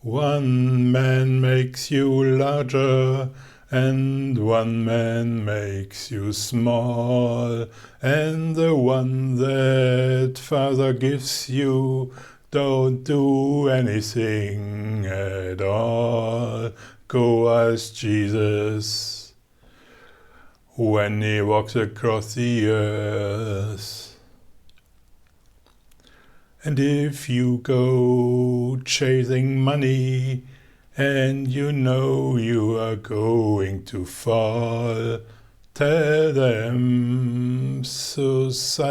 One man makes you larger, and one man makes you small, and the one that Father gives you don't do anything at all. Go ask Jesus when he walks across the earth. And if you go chasing money, and you know you are going to fall, tell them society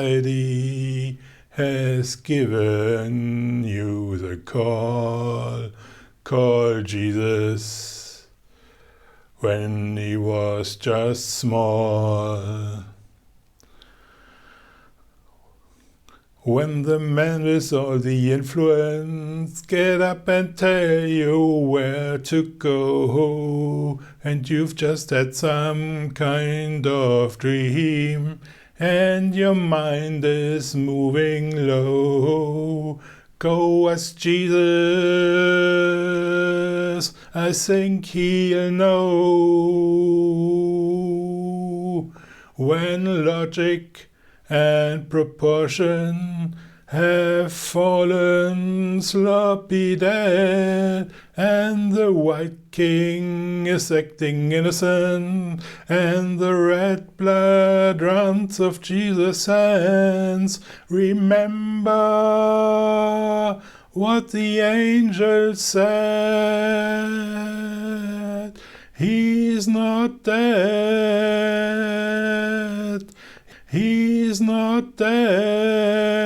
has given you the call. Call Jesus when he was just small. When the man with all the influence get up and tell you where to go, and you've just had some kind of dream, and your mind is moving low, go ask Jesus, I think he'll know. When logic and proportion have fallen sloppy dead, and the white king is acting innocent, and the red blood runs off Jesus' hands. Remember what the angel said. He's not dead. He's not dead.